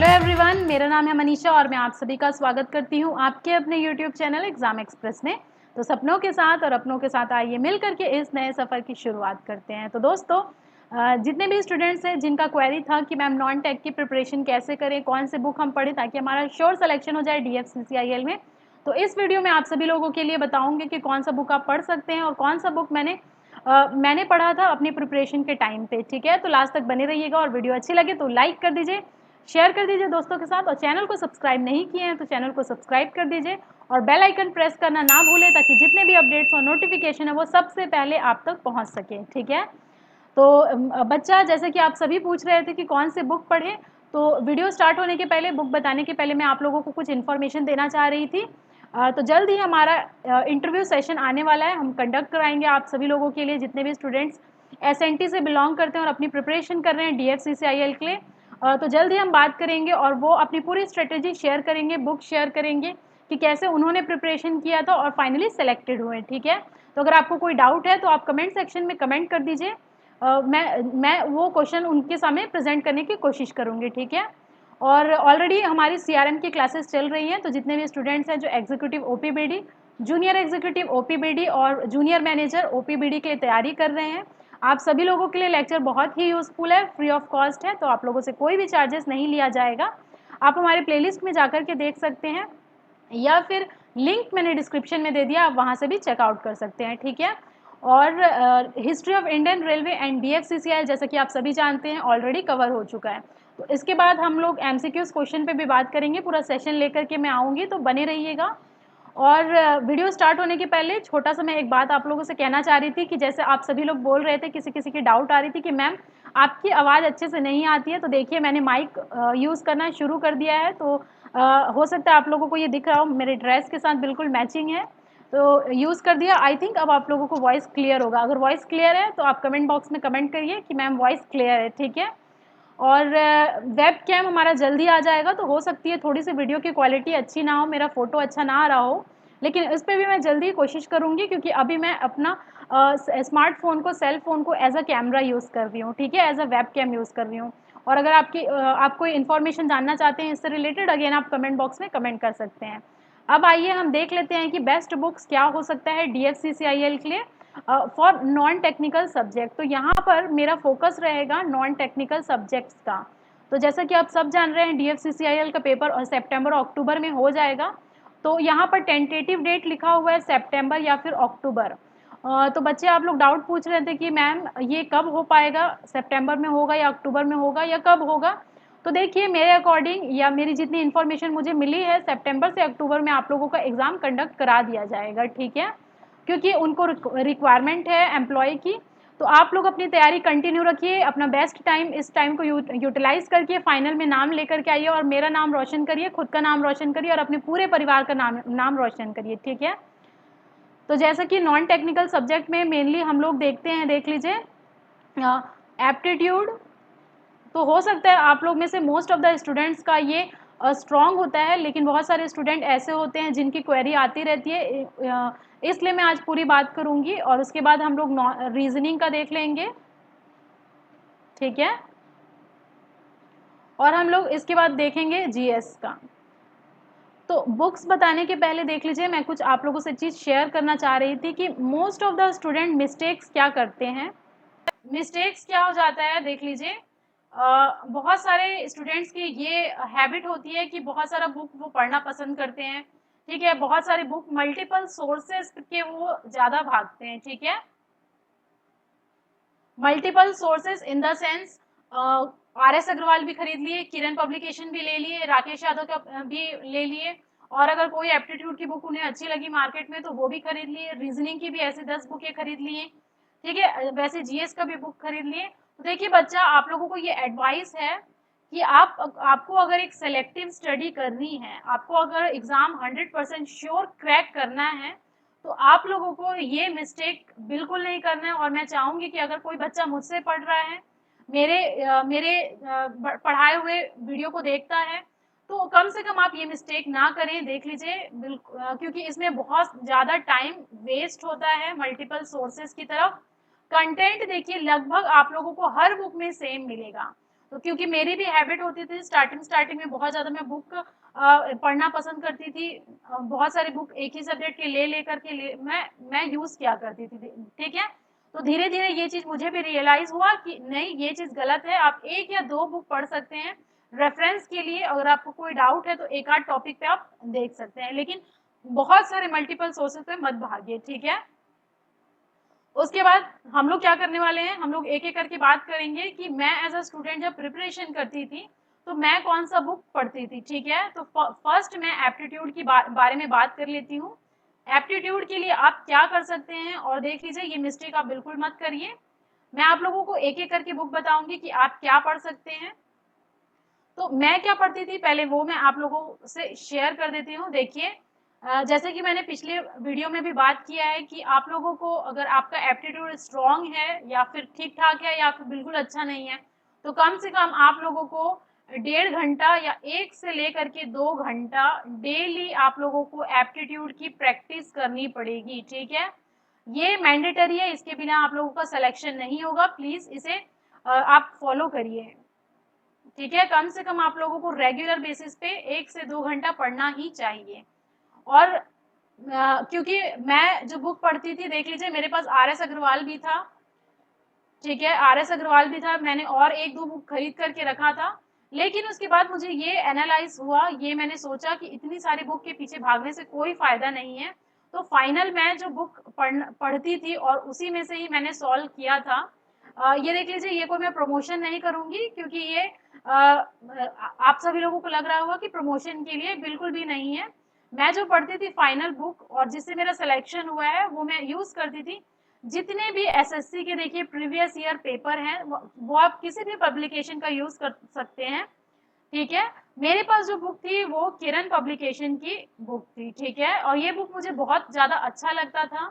Hello everyone, मेरा नाम है मनीषा और मैं आप सभी का स्वागत करती हूं आपके अपने यूट्यूब चैनल एग्जाम एक्सप्रेस में। तो सपनों के साथ और अपनों के साथ आइए मिल करके इस नए सफ़र की शुरुआत करते हैं। तो दोस्तों, जितने भी स्टूडेंट्स हैं जिनका क्वेरी था कि मैम नॉन टेक की प्रिपरेशन कैसे करें, कौन से बुक हम पढ़ें ताकि हमारा श्योर सिलेक्शन हो जाए DFCCIL में, तो इस वीडियो में आप सभी लोगों के लिए बताऊँगी कि कौन सा बुक आप पढ़ सकते हैं और कौन सा बुक मैंने पढ़ा था अपनी प्रिपरेशन के टाइम पे। ठीक है, तो लास्ट तक बने रहिएगा और वीडियो अच्छी लगे तो लाइक कर दीजिए, शेयर कर दीजिए दोस्तों के साथ, और चैनल को सब्सक्राइब नहीं किए हैं तो चैनल को सब्सक्राइब कर दीजिए और बेल आइकन प्रेस करना ना भूलें ताकि जितने भी अपडेट्स और नोटिफिकेशन है वो सबसे पहले आप तक पहुंच सके। ठीक है, तो बच्चा, जैसे कि आप सभी पूछ रहे थे कि कौन से बुक पढ़ें, तो वीडियो स्टार्ट होने के पहले, बुक बताने के पहले मैं आप लोगों को कुछ इन्फॉर्मेशन देना चाह रही थी। तो जल्द ही हमारा इंटरव्यू सेशन आने वाला है, हम कंडक्ट कराएंगे आप सभी लोगों के लिए जितने भी स्टूडेंट्स SNT से बिलोंग करते हैं और अपनी प्रिपरेशन कर रहे हैं DFCCIL के लिए। तो जल्द ही हम बात करेंगे और वो अपनी पूरी स्ट्रेटेजी शेयर करेंगे, बुक शेयर करेंगे कि कैसे उन्होंने प्रिपरेशन किया था और फाइनली सेलेक्टेड हुए। ठीक है, तो अगर आपको कोई डाउट है तो आप कमेंट सेक्शन में कमेंट कर दीजिए। मैं वो क्वेश्चन उनके सामने प्रेजेंट करने की कोशिश करूँगी। ठीक है, और ऑलरेडी हमारी CRM की क्लासेस चल रही हैं, तो जितने भी स्टूडेंट्स हैं जो executive OPBD, junior executive OPBD और जूनियर मैनेजर OPBD के लिए तैयारी कर रहे हैं, आप सभी लोगों के लिए लेक्चर बहुत ही यूज़फुल है, फ्री ऑफ कॉस्ट है, तो आप लोगों से कोई भी चार्जेस नहीं लिया जाएगा। आप हमारे प्लेलिस्ट में जाकर के देख सकते हैं या फिर लिंक मैंने डिस्क्रिप्शन में दे दिया, आप वहाँ से भी चेकआउट कर सकते हैं। ठीक है, और history of Indian railway and DFCCIL जैसा कि आप सभी जानते हैं ऑलरेडी कवर हो चुका है। तो इसके बाद हम लोग MCQs क्वेश्चन पे भी बात करेंगे, पूरा सेशन लेकर के मैं आऊँगी, तो बने रहिएगा। और वीडियो स्टार्ट होने के पहले छोटा सा मैं एक बात आप लोगों से कहना चाह रही थी कि जैसे आप सभी लोग बोल रहे थे, किसी किसी की डाउट आ रही थी कि मैम आपकी आवाज़ अच्छे से नहीं आती है, तो देखिए मैंने माइक यूज़ करना शुरू कर दिया है, तो हो सकता है आप लोगों को ये दिख रहा हो, मेरे ड्रेस के साथ बिल्कुल मैचिंग है, तो यूज़ कर दिया। आई थिंक अब आप लोगों को वॉइस क्लियर होगा। अगर वॉइस क्लियर है तो आप कमेंट बॉक्स में कमेंट करिए कि मैम वॉइस क्लियर है। ठीक है, और वेब कैम हमारा जल्दी आ जाएगा, तो हो सकती है थोड़ी सी वीडियो की क्वालिटी अच्छी ना हो, मेरा फ़ोटो अच्छा ना आ रहा हो, लेकिन इस पे भी मैं जल्दी कोशिश करूँगी क्योंकि अभी मैं अपना स्मार्टफ़ोन को, सेल फ़ोन को एज़ अ कैमरा यूज़ कर रही हूँ। ठीक है, as a webcam use कर रही हूँ। और अगर आप कोई इन्फॉर्मेशन जानना चाहते हैं इससे रिलेटेड, अगेन आप कमेंट बॉक्स में कमेंट कर सकते हैं। अब आइए हम देख लेते हैं कि बेस्ट बुक्स क्या हो सकता है DFCCIL के लिए फॉर नॉन टेक्निकल सब्जेक्ट। तो यहाँ पर मेरा फोकस रहेगा नॉन टेक्निकल सब्जेक्ट्स का। तो जैसा कि आप सब जान रहे हैं DFCCIL का पेपर सितंबर और अक्टूबर में हो जाएगा, तो यहाँ पर टेंटेटिव डेट लिखा हुआ है सितंबर या फिर अक्टूबर। तो बच्चे आप लोग डाउट पूछ रहे थे कि मैम ये कब हो पाएगा, सितंबर में होगा या अक्टूबर में होगा या कब होगा। तो देखिए मेरे अकॉर्डिंग या मेरी जितनी इन्फॉर्मेशन मुझे मिली है, सितंबर से अक्टूबर में आप लोगों का एग्ज़ाम कंडक्ट करा दिया जाएगा। ठीक है, क्योंकि उनको रिक्वायरमेंट है एम्प्लॉय की। तो आप लोग अपनी तैयारी कंटिन्यू रखिए, अपना बेस्ट टाइम, इस टाइम को यूटिलाइज़ करके फाइनल में नाम लेकर के आइए और मेरा नाम रोशन करिए, खुद का नाम रोशन करिए और अपने पूरे परिवार का नाम रोशन करिए। ठीक है, तो जैसा कि नॉन टेक्निकल सब्जेक्ट में मेनली हम लोग देखते हैं, देख लीजिए एप्टीट्यूड। तो हो सकता है आप लोग में से मोस्ट ऑफ द स्टूडेंट्स का ये स्ट्रॉन्ग होता है, लेकिन बहुत सारे स्टूडेंट ऐसे होते हैं जिनकी क्वेरी आती रहती है, इसलिए मैं आज पूरी बात करूंगी। और उसके बाद हम लोग रीजनिंग का देख लेंगे। ठीक है, और हम लोग इसके बाद देखेंगे GS का। तो बुक्स बताने के पहले देख लीजिए, मैं कुछ आप लोगों से चीज़ शेयर करना चाह रही थी कि most of the student mistakes क्या करते हैं। मिस्टेक्स क्या हो जाता है, देख लीजिए बहुत सारे स्टूडेंट्स की ये हैबिट होती है कि बहुत सारा बुक वो पढ़ना पसंद करते हैं। ठीक है, बहुत सारे बुक मल्टीपल सोर्सेस के वो ज़्यादा भागते हैं। ठीक है, multiple sources in the sense RS Agarwal भी खरीद लिए, किरण पब्लिकेशन भी ले लिए, राकेश यादव का भी ले लिए, और अगर कोई एप्टीट्यूड की बुक उन्हें अच्छी लगी मार्केट में तो वो भी खरीद लिए, रीजनिंग की भी ऐसे 10 बुकें खरीद लिए। ठीक है, वैसे GS का भी बुक खरीद लिए। तो देखिए बच्चा, आप लोगों को ये एडवाइस है कि आपको अगर एक सेलेक्टिव स्टडी करनी है, आपको अगर एग्जाम 100% श्योर क्रैक करना है, तो आप लोगों को ये मिस्टेक बिल्कुल नहीं करना है। और मैं चाहूंगी कि अगर कोई बच्चा मुझसे पढ़ रहा है, मेरे पढ़ाए हुए वीडियो को देखता है, तो कम से कम आप ये मिस्टेक ना करें। देख लीजिए बिल्कुल, क्योंकि इसमें बहुत ज़्यादा टाइम वेस्ट होता है मल्टीपल सोर्सेज की तरफ। कंटेंट देखिए लगभग आप लोगों को हर बुक में सेम मिलेगा। तो क्योंकि मेरी भी हैबिट होती थी स्टार्टिंग में बहुत ज़्यादा मैं बुक पढ़ना पसंद करती थी, बहुत सारी बुक एक ही सब्जेक्ट के ले करके मैं यूज़ किया करती थी, ठीक है। तो धीरे धीरे ये चीज़ मुझे भी रियलाइज़ हुआ कि नहीं, ये चीज़ गलत है। आप 1 या 2 बुक पढ़ सकते हैं रेफरेंस के लिए, अगर आपको कोई डाउट है तो एक आध टॉपिक पे आप देख सकते हैं, लेकिन बहुत सारे मल्टीपल सोर्सेज पे मत भागिए, ठीक है। उसके बाद हम लोग क्या करने वाले हैं, हम लोग एक एक करके बात करेंगे कि मैं एज अ स्टूडेंट जब प्रिपरेशन करती थी तो मैं कौन सा बुक पढ़ती थी, ठीक है। तो फर्स्ट मैं एप्टीट्यूड की बारे में बात कर लेती हूँ। एप्टीट्यूड के लिए आप क्या कर सकते हैं, और देख लीजिए ये मिस्टेक आप बिल्कुल मत करिए। मैं आप लोगों को एक एक करके बुक बताऊंगी कि आप क्या पढ़ सकते हैं। तो मैं क्या पढ़ती थी पहले वो मैं आप लोगों से शेयर कर देती हूँ। देखिए, जैसे कि मैंने पिछले वीडियो में भी बात किया है कि आप लोगों को अगर आपका एप्टीट्यूड स्ट्रॉन्ग है या फिर ठीक ठाक है या फिर बिल्कुल अच्छा नहीं है, तो कम से कम आप लोगों को 1.5 घंटा या 1 से लेकर के 2 घंटा डेली आप लोगों को एप्टीट्यूड की प्रैक्टिस करनी पड़ेगी, ठीक है। ये मैंडेटरी है, इसके बिना आप लोगों का सिलेक्शन नहीं होगा। प्लीज इसे आप फॉलो करिए, ठीक है। कम से कम आप लोगों को रेगुलर बेसिस पे 1 से 2 घंटा पढ़ना ही चाहिए। और क्योंकि मैं जो बुक पढ़ती थी, देख लीजिए मेरे पास आर एस अग्रवाल भी था, ठीक है, आर एस अग्रवाल भी था, मैंने और 1-2 बुक खरीद करके रखा था। लेकिन उसके बाद मुझे ये एनालाइज हुआ, ये मैंने सोचा कि इतनी सारी बुक के पीछे भागने से कोई फायदा नहीं है। तो फाइनल मैं जो बुक पढ़ती थी और उसी में से ही मैंने सॉल्व किया था। ये देख लीजिए, ये कोई मैं प्रमोशन नहीं करूंगी, क्योंकि ये आप सभी लोगों को लग रहा होगा कि प्रमोशन के लिए, बिल्कुल भी नहीं है। मैं जो पढ़ती थी फाइनल बुक और जिससे मेरा सिलेक्शन हुआ है वो मैं यूज करती थी। जितने भी एसएससी के देखिए प्रीवियस ईयर पेपर हैं वो आप किसी भी पब्लिकेशन का यूज कर सकते हैं, ठीक है। मेरे पास जो बुक थी वो किरण पब्लिकेशन की बुक थी, ठीक है, और ये बुक मुझे बहुत ज्यादा अच्छा लगता था।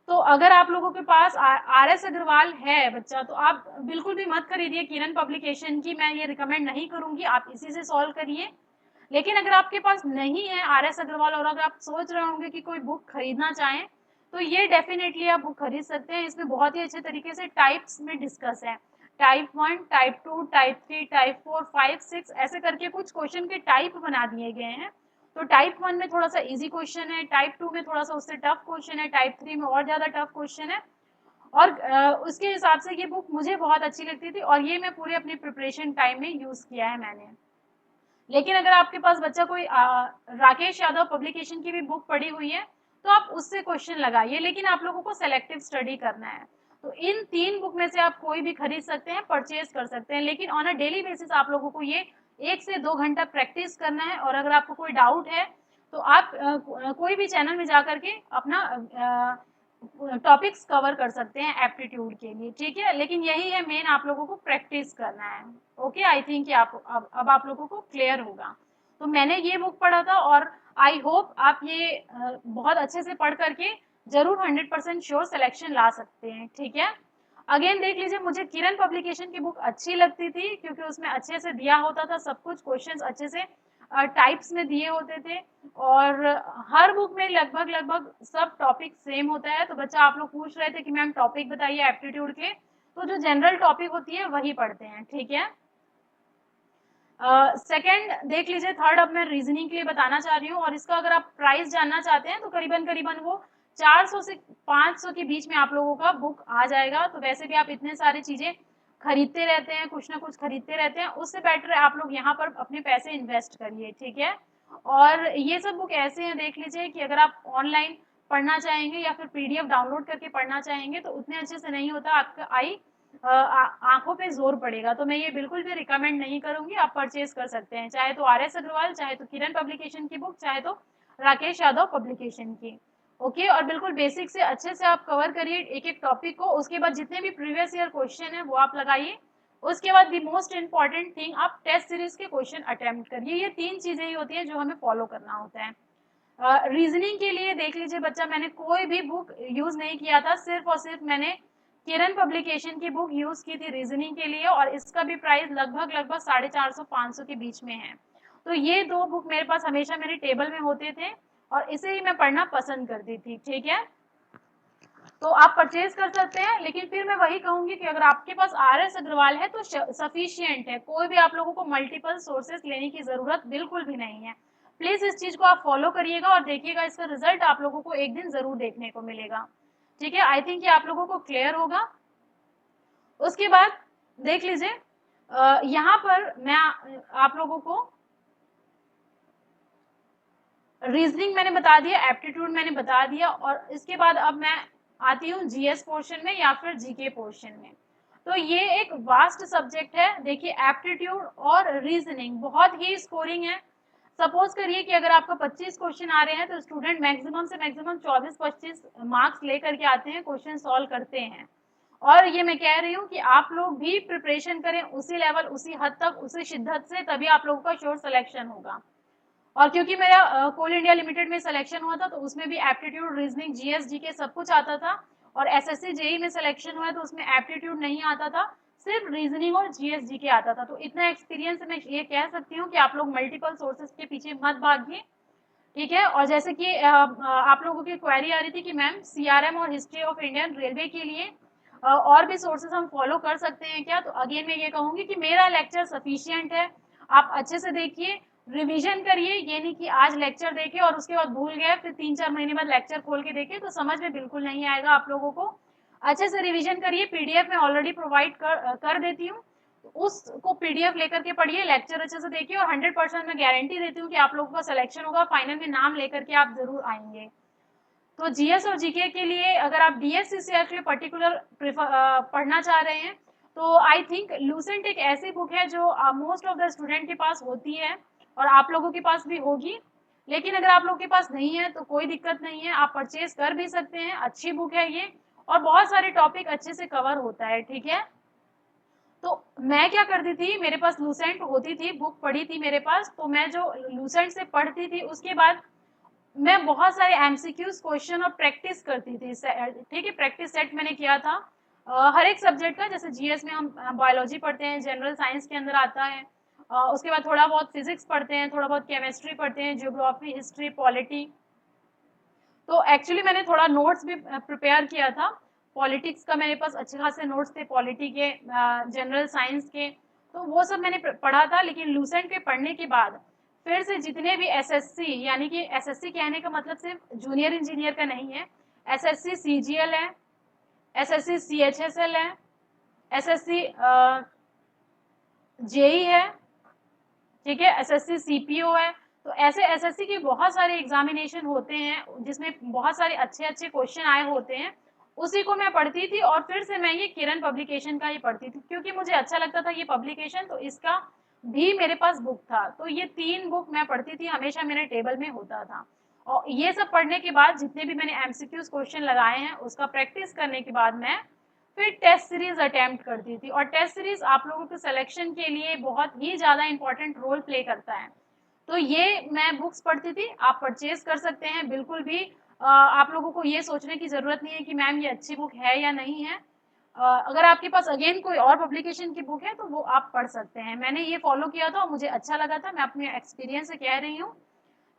तो अगर आप लोगों के पास आर एस अग्रवाल है बच्चा, तो आप बिल्कुल भी मत खरीदिए किरण पब्लिकेशन की, मैं ये रिकमेंड नहीं करूंगी, आप इसी से सॉल्व करिए। लेकिन अगर आपके पास नहीं है आर एस अग्रवाल और अगर आप सोच रहे होंगे कि कोई बुक खरीदना चाहें, तो ये डेफिनेटली आप बुक खरीद सकते हैं। इसमें बहुत ही अच्छे तरीके से टाइप्स में डिस्कस है, टाइप 1, टाइप 2, टाइप 3, टाइप 4, 5, 6 ऐसे करके कुछ क्वेश्चन के टाइप बना दिए गए हैं। तो टाइप 1 में थोड़ा सा इजी क्वेश्चन है, टाइप 2 में थोड़ा सा उससे टफ क्वेश्चन है, टाइप 3 में और ज़्यादा टफ क्वेश्चन है। और उसके हिसाब से ये बुक मुझे बहुत अच्छी लगती थी और ये मैं पूरे अपनी प्रिपरेशन टाइम में यूज़ किया है मैंने। लेकिन अगर आपके पास बच्चा कोई राकेश यादव पब्लिकेशन की भी बुक पढ़ी हुई है, तो आप उससे क्वेश्चन लगाइए, लेकिन आप लोगों को सेलेक्टिव स्टडी करना है। तो इन 3 बुक में से आप कोई भी खरीद सकते हैं, परचेज कर सकते हैं, लेकिन ऑन अ डेली बेसिस आप लोगों को ये 1 से 2 घंटा प्रैक्टिस करना है। और अगर आपको कोई डाउट है तो आप कोई भी चैनल में जा करके अपना टॉपिक्स कवर कर सकते हैं एप्टीट्यूड के लिए, ठीक है। लेकिन यही है मेन, आप लोगों को प्रैक्टिस करना है। ओके, आई थिंक कि आप अब आप लोगों को क्लियर होगा। तो मैंने ये बुक पढ़ा था और आई होप आप ये बहुत अच्छे से पढ़ करके जरूर 100% श्योर सिलेक्शन ला सकते हैं, ठीक है। अगेन देख लीजिए, मुझे किरण पब्लिकेशन की बुक अच्छी लगती थी क्योंकि उसमें अच्छे से दिया होता था सब कुछ, क्वेश्चंस अच्छे से टाइप्स में दिए होते थे और हर बुक में लगभग लगभग सब टॉपिक सेम होता है। तो बच्चा आप लोग पूछ रहे थे कि मैम टॉपिक बताइए एप्टीट्यूड के, तो जो जनरल टॉपिक होती है वही पढ़ते हैं, ठीक है। सेकंड देख लीजिए, थर्ड अब मैं रीजनिंग के लिए बताना चाह रही हूँ और इसका अगर आप प्राइस जानना चाहते हैं तो करीबन करीबन वो 400 से 500 के बीच में आप लोगों का बुक आ जाएगा। तो वैसे भी आप इतने सारी चीजें खरीदते रहते हैं, कुछ ना कुछ खरीदते रहते हैं, उससे बेटर है आप लोग यहाँ पर अपने पैसे इन्वेस्ट करिए, ठीक है। और ये सब बुक ऐसे हैं, देख लीजिए कि अगर आप ऑनलाइन पढ़ना चाहेंगे या फिर पीडीएफ डाउनलोड करके पढ़ना चाहेंगे तो उतने अच्छे से नहीं होता, आपका आई आंखों पे जोर पड़ेगा। तो मैं ये बिल्कुल भी रिकमेंड नहीं करूंगी, आप परचेज कर सकते हैं, चाहे तो आर एस अग्रवाल, चाहे तो किरण पब्लिकेशन की बुक, चाहे तो राकेश यादव पब्लिकेशन की। ओके, और बिल्कुल बेसिक से अच्छे से आप कवर करिए एक एक टॉपिक को। उसके बाद जितने भी प्रीवियस ईयर क्वेश्चन है वो आप लगाइए। उसके बाद दी मोस्ट इंपॉर्टेंट थिंग, आप टेस्ट सीरीज के क्वेश्चन अटेम्प्ट करिए। ये 3 चीजें ही होती है जो हमें फॉलो करना होता है। रीजनिंग के लिए देख लीजिए बच्चा, मैंने कोई भी बुक यूज नहीं किया था, सिर्फ और सिर्फ मैंने किरण पब्लिकेशन की बुक यूज की थी रीजनिंग के लिए और इसका भी प्राइस लगभग लगभग 450-500 के बीच में है। तो ये 2 बुक मेरे पास हमेशा मेरे टेबल में होते थे और इसे ही मैं पढ़ना पसंद करती थी, ठीक है। तो आप परचेज कर सकते हैं। लेकिन फिर मैं वही कहूंगी कि अगर आपके पास RS अग्रवाल है तो सफिशियंट है, कोई भी आप लोगों को मल्टीपल सोर्सेस लेने की जरूरत बिल्कुल भी नहीं है। प्लीज इस चीज को आप फॉलो करिएगा और देखिएगा, इसका रिजल्ट आप लोगों को एक दिन जरूर देखने को मिलेगा। ठीक है, आई थिंक ये आप लोगों को क्लियर होगा। उसके बाद देख लीजिए, यहाँ पर मैं आप लोगों को रीजनिंग मैंने बता दिया, एप्टीट्यूड मैंने बता दिया, और इसके बाद अब मैं आती हूँ जीएस पोर्शन में या फिर जीके पोर्शन में। तो ये एक वास्ट सब्जेक्ट है। देखिए, एप्टीट्यूड और रीजनिंग बहुत ही स्कोरिंग है। सपोज करिए कि अगर आपका 25 क्वेश्चन आ रहे हैं तो स्टूडेंट मैक्सिमम से मैक्सिमम 24-25 मार्क्स लेकर के आते हैं, क्वेश्चन सॉल्व करते हैं। और ये मैं कह रही हूँ कि आप लोग भी प्रिपरेशन करें उसी लेवल, उसी हद तक, उसी शिद्दत से, तभी आप लोगों का श्योर सिलेक्शन होगा। और क्योंकि मेरा कोल इंडिया लिमिटेड में सिलेक्शन हुआ था तो उसमें भी एप्टीट्यूड, रीजनिंग, जीएस, जीके सब कुछ आता था। और एसएससी जेई में सिलेक्शन हुआ तो उसमें एप्टीट्यूड नहीं आता था, सिर्फ रीजनिंग और जीएस, जीके आता था। तो इतना एक्सपीरियंस मैं ये कह सकती हूँ कि आप लोग मल्टीपल सोर्सेज के पीछे मत भागिए। ठीक है, और जैसे कि आप लोगों की क्वेरी आ रही थी कि मैम सीआरएम और हिस्ट्री ऑफ इंडियन रेलवे के लिए और भी सोर्सेज हम फॉलो कर सकते हैं क्या, तो अगेन मैं ये कहूंगी कि मेरा लेक्चर सफिशिएंट है। आप अच्छे से देखिए, रिवीजन करिए। ये नहीं कि आज लेक्चर देखे और उसके बाद भूल गए, फिर 3-4 महीने बाद लेक्चर खोल के देखे तो समझ में बिल्कुल नहीं आएगा आप लोगों को। अच्छे से रिवीजन करिए, पीडीएफ में ऑलरेडी प्रोवाइड कर देती हूँ, उसको पीडीएफ लेकर के पढ़िए, लेक्चर अच्छे से देखिए, और 100% मैं गारंटी देती हूँ कि आप लोगों का सिलेक्शन होगा, फाइनल में नाम लेकर के आप जरूर आएंगे। तो जीएस और जीके के लिए अगर आप डीएससीसीआर के पर्टिकुलर पढ़ना चाह रहे हैं तो आई थिंक लूसेंट एक ऐसी बुक है जो मोस्ट ऑफ द स्टूडेंट के पास होती है और आप लोगों के पास भी होगी। लेकिन अगर आप लोगों के पास नहीं है तो कोई दिक्कत नहीं है, आप परचेज कर भी सकते हैं, अच्छी बुक है ये, और बहुत सारे टॉपिक अच्छे से कवर होता है। ठीक है, तो मैं क्या करती थी, मेरे पास लूसेंट होती थी, बुक पढ़ी थी मेरे पास, तो मैं जो लूसेंट से पढ़ती थी उसके बाद मैं बहुत सारे एमसीक्यूज क्वेश्चन और प्रैक्टिस करती थी। ठीक है, प्रैक्टिस सेट मैंने किया था हर एक सब्जेक्ट का। जैसे जीएस में हम बायोलॉजी पढ़ते हैं, जनरल साइंस के अंदर आता है, उसके बाद थोड़ा बहुत फिजिक्स पढ़ते हैं, थोड़ा बहुत केमिस्ट्री पढ़ते हैं, ज्योग्राफी, हिस्ट्री, पॉलिटी। तो एक्चुअली मैंने थोड़ा नोट्स भी प्रिपेयर किया था, पॉलिटिक्स का मेरे पास अच्छे खासे नोट्स थे, पॉलिटी के, जनरल साइंस के, तो वो सब मैंने पढ़ा था। लेकिन लूसेंट के पढ़ने के बाद फिर से जितने भी एसएससी, यानी कि एसएससी कहने का मतलब सिर्फ जूनियर इंजीनियर का नहीं है, एसएससी सीजीएल है, एसएससी सीएचएसएल है, एसएससी जेई है, ठीक है, एसएससी सीपीओ है। तो ऐसे एसएससी के बहुत सारे एग्जामिनेशन होते हैं जिसमें बहुत सारे अच्छे अच्छे क्वेश्चन आए होते हैं, उसी को मैं पढ़ती थी। और फिर से मैं ये किरण पब्लिकेशन का ही पढ़ती थी क्योंकि मुझे अच्छा लगता था ये पब्लिकेशन, तो इसका भी मेरे पास बुक था। तो ये 3 बुक मैं पढ़ती थी, हमेशा मेरे टेबल में होता था। और ये सब पढ़ने के बाद जितने भी मैंने एमसीक्यूज क्वेश्चन लगाए हैं उसका प्रैक्टिस करने के बाद मैं फिर टेस्ट सीरीज अटेम्प्ट करती थी। और टेस्ट सीरीज आप लोगों के सिलेक्शन के लिए बहुत ही ज़्यादा इंपॉर्टेंट रोल प्ले करता है। तो ये मैं बुक्स पढ़ती थी, आप परचेज कर सकते हैं। बिल्कुल भी आप लोगों को ये सोचने की ज़रूरत नहीं है कि मैम ये अच्छी बुक है या नहीं है। अगर आपके पास अगेन कोई और पब्लिकेशन की बुक है तो वो आप पढ़ सकते हैं। मैंने ये फॉलो किया था और मुझे अच्छा लगा था, मैं अपने एक्सपीरियंस से कह रही हूँ।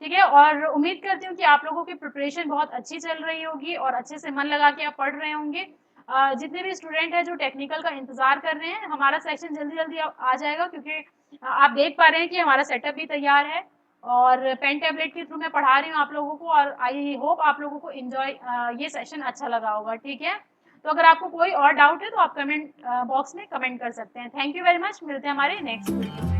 ठीक है, और उम्मीद करती हूँ कि आप लोगों की प्रिपरेशन बहुत अच्छी चल रही होगी और अच्छे से मन लगा के आप पढ़ रहे होंगे। जितने भी स्टूडेंट हैं जो टेक्निकल का इंतजार कर रहे हैं, हमारा सेशन जल्दी जल्दी आ जाएगा, क्योंकि आप देख पा रहे हैं कि हमारा सेटअप भी तैयार है और पेन टैबलेट के थ्रू मैं पढ़ा रही हूँ आप लोगों को, और आई होप आप लोगों को ये सेशन अच्छा लगा होगा। ठीक है, तो अगर आपको कोई और डाउट है तो आप कमेंट बॉक्स में कमेंट कर सकते हैं। थैंक यू वेरी मच, मिलते हैं हमारे नेक्स्ट वीडियो में।